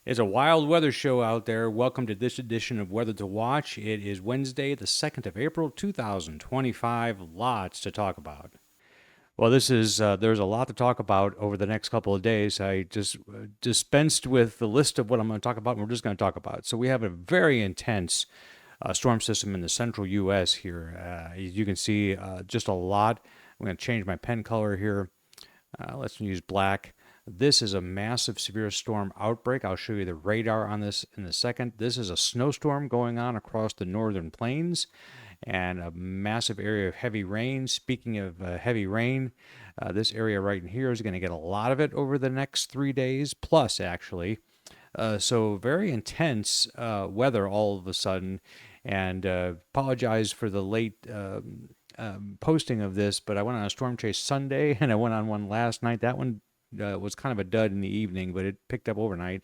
It's a wild weather show out there. Welcome to this edition of Weather to Watch. It is Wednesday, the 2nd of April, 2025. Lots to talk about. Well, there's a lot to talk about over the next couple of days. I just dispensed with the list of what I'm going to talk about, and we're just going to talk about it. So we have a very intense storm system in the central U.S. here. As you can see, just a lot. I'm going to change my pen color here. Let's use black. This is a massive severe storm outbreak. I'll show you the radar on this in a second. This is a snowstorm going on across the northern plains and a massive area of heavy rain. Speaking of heavy rain, this area right in here is going to get a lot of it over the next 3 days, plus actually. So very intense weather all of a sudden. And apologize for the late posting of this, but I went on a storm chase Sunday and I went on one last night. That one was kind of a dud in the evening, but it picked up overnight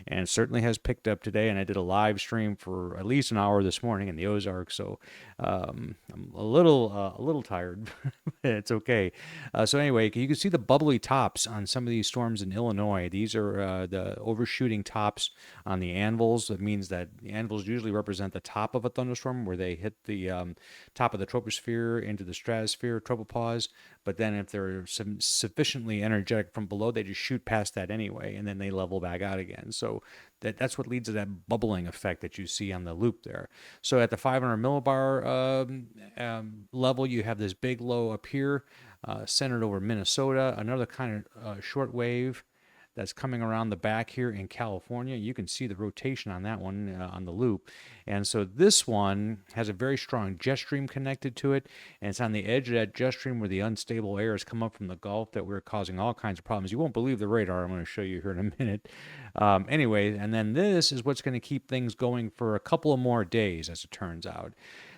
and certainly has picked up today. And I did a live stream for at least an hour this morning in the Ozarks, so I'm a little tired. It's okay. So anyway, you can see the bubbly tops on some of these storms in Illinois. These are the overshooting tops on the anvils. That means that the anvils usually represent the top of a thunderstorm, where they hit the top of the troposphere into the stratosphere, tropopause. But then if they're sufficiently energetic from below, they just shoot past that anyway, and then they level back out again. So that's what leads to that bubbling effect that you see on the loop there. So at the 500 millibar level, you have this big low up here, centered over Minnesota. Another kind of short wave that's coming around the back here in California. You can see the rotation on that one on the loop. And so this one has a very strong jet stream connected to it, and it's on the edge of that jet stream where the unstable air has come up from the Gulf that we're causing all kinds of problems. You won't believe the radar I'm going to show you here in a minute. Anyway, and then this is what's going to keep things going for a couple of more days, as it turns out.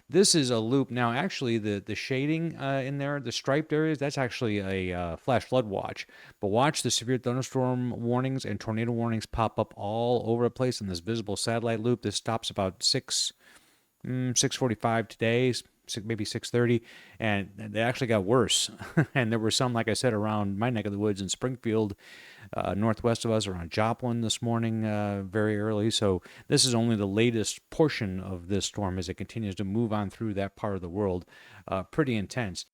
This is a loop. Now, actually, the shading in there, the striped areas, that's actually a flash flood watch. But watch the severe thunderstorm warnings and tornado warnings pop up all over the place in this visible satellite loop. This stops about 6:45 today, maybe 6:30, and they actually got worse. And there were some, like I said, around my neck of the woods in Springfield, northwest of us, around Joplin this morning, very early. So this is only the latest portion of this storm as it continues to move on through that part of the world. Pretty intense.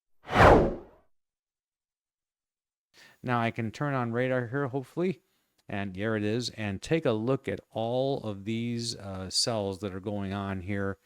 Now I can turn on radar here, hopefully, and there it is, and take a look at all of these cells that are going on here.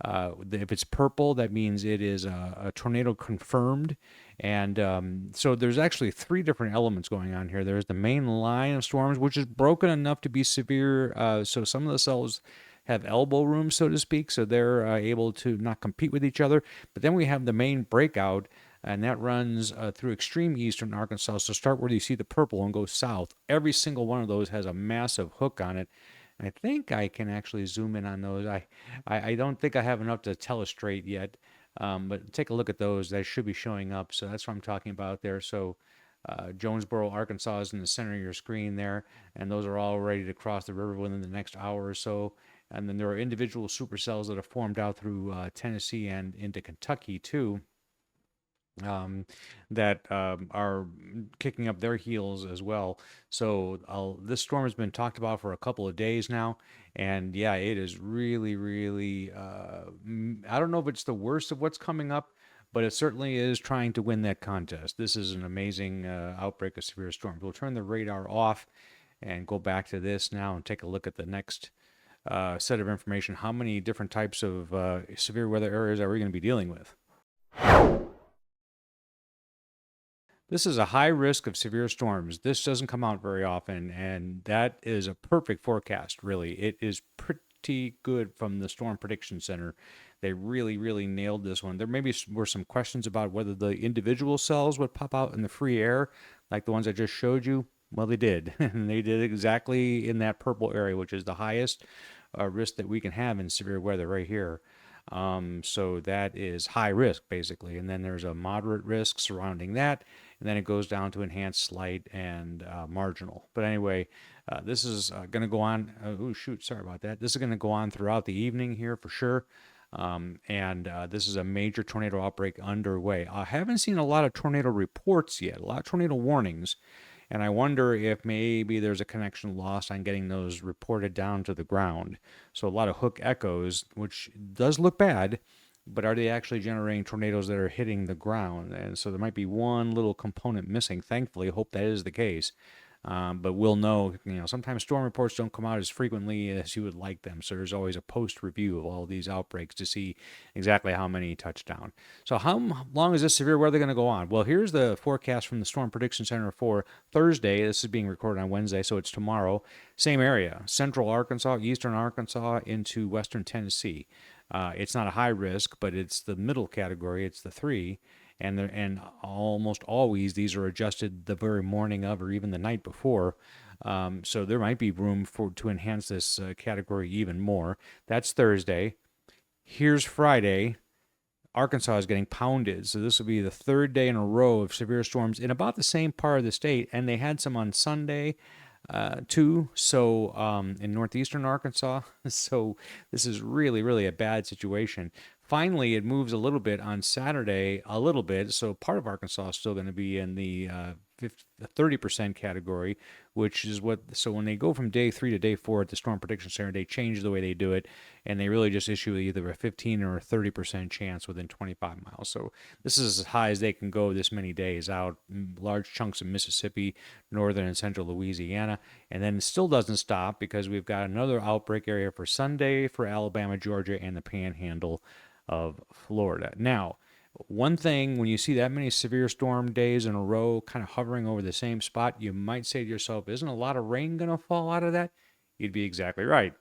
If it's purple, that means it is a tornado confirmed. And so there's actually three different elements going on here. There's the main line of storms, which is broken enough to be severe. So some of the cells have elbow room, so to speak, so they're able to not compete with each other. But then we have the main breakout, and that runs through extreme eastern Arkansas. So start where you see the purple and go south. Every single one of those has a massive hook on it. I think I can actually zoom in on those. I don't think I have enough to telestrate yet, but take a look at those. They should be showing up. So that's what I'm talking about there. So Jonesboro, Arkansas is in the center of your screen there, and those are all ready to cross the river within the next hour or so. And then there are individual supercells that have formed out through Tennessee and into Kentucky too. That are kicking up their heels as well. So this storm has been talked about for a couple of days now, and yeah, it is really, really. I don't know if it's the worst of what's coming up, but it certainly is trying to win that contest. This is an amazing outbreak of severe storms. We'll turn the radar off and go back to this now and take a look at the next set of information. How many different types of severe weather areas are we going to be dealing with? This is a high risk of severe storms. This doesn't come out very often, and that is a perfect forecast, really. It is pretty good from the Storm Prediction Center. They really, really nailed this one. There maybe were some questions about whether the individual cells would pop out in the free air, like the ones I just showed you. Well, they did, and they did exactly in that purple area, which is the highest risk that we can have in severe weather right here. So that is high risk, basically. And then there's a moderate risk surrounding that. And then it goes down to enhanced, slight, and marginal. But anyway, this is going to go on. Oh, shoot. Sorry about that. This is going to go on throughout the evening here for sure. And this is a major tornado outbreak underway. I haven't seen a lot of tornado reports yet, a lot of tornado warnings. And I wonder if maybe there's a connection lost on getting those reported down to the ground. So a lot of hook echoes, which does look bad, but are they actually generating tornadoes that are hitting the ground? And so there might be one little component missing. Thankfully, I hope that is the case. But we'll know, sometimes storm reports don't come out as frequently as you would like them. So there's always a post review of all these outbreaks to see exactly how many touch down. So how long is this severe weather going to go on? Well, here's the forecast from the Storm Prediction Center for Thursday. This is being recorded on Wednesday, so it's tomorrow. Same area, central Arkansas, eastern Arkansas into western Tennessee. It's not a high risk, but it's the middle category. It's the 3. And almost always these are adjusted the very morning of or even the night before. So there might be room to enhance this category even more. That's Thursday. Here's Friday. Arkansas is getting pounded. So this will be the 3rd day in a row of severe storms in about the same part of the state. And they had some on Sunday too. So in northeastern Arkansas. So this is really, really a bad situation. Finally, it moves a little bit on Saturday, so part of Arkansas is still going to be in the 30% category, which is so when they go from day 3 to day 4 at the Storm Prediction Center, they change the way they do it, and they really just issue either a 15 or a 30% chance within 25 miles. So this is as high as they can go this many days out, large chunks of Mississippi, northern and central Louisiana, and then it still doesn't stop because we've got another outbreak area for Sunday for Alabama, Georgia, and the Panhandle of Florida. Now, one thing, when you see that many severe storm days in a row kind of hovering over the same spot, you might say to yourself, isn't a lot of rain going to fall out of that? You'd be exactly right.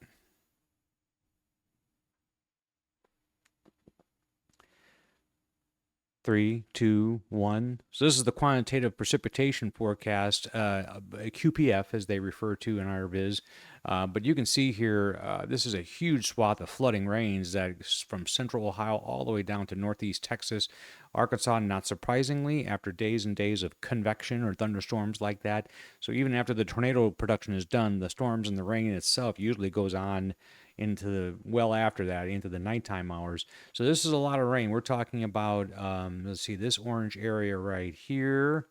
3, 2, 1. So this is the quantitative precipitation forecast, QPF as they refer to in our viz. But you can see here, this is a huge swath of flooding rains that's from central Ohio all the way down to northeast Texas, Arkansas, not surprisingly, after days and days of convection or thunderstorms like that. So even after the tornado production is done, the storms and the rain itself usually goes on after that, into the nighttime hours. So this is a lot of rain. We're talking about, let's see, this orange area right here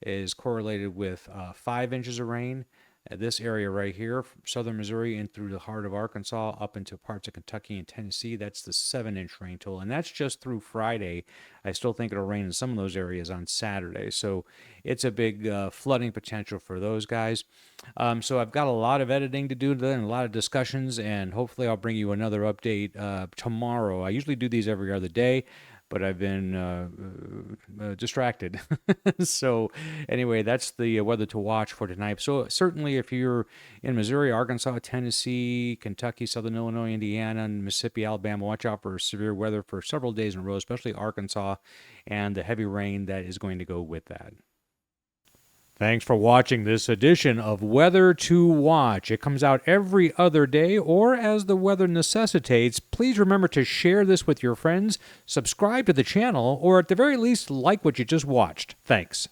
is correlated with 5 inches of rain. This area right here, from southern Missouri and through the heart of Arkansas, up into parts of Kentucky and Tennessee, that's the 7-inch rain total. And that's just through Friday. I still think it'll rain in some of those areas on Saturday. So it's a big flooding potential for those guys. So I've got a lot of editing to do and a lot of discussions, and hopefully I'll bring you another update tomorrow. I usually do these every other day, but I've been distracted. So anyway, that's the weather to watch for tonight. So certainly if you're in Missouri, Arkansas, Tennessee, Kentucky, Southern Illinois, Indiana, and Mississippi, Alabama, watch out for severe weather for several days in a row, especially Arkansas, and the heavy rain that is going to go with that. Thanks for watching this edition of Weather to Watch. It comes out every other day, or as the weather necessitates. Please remember to share this with your friends, subscribe to the channel, or at the very least, like what you just watched. Thanks.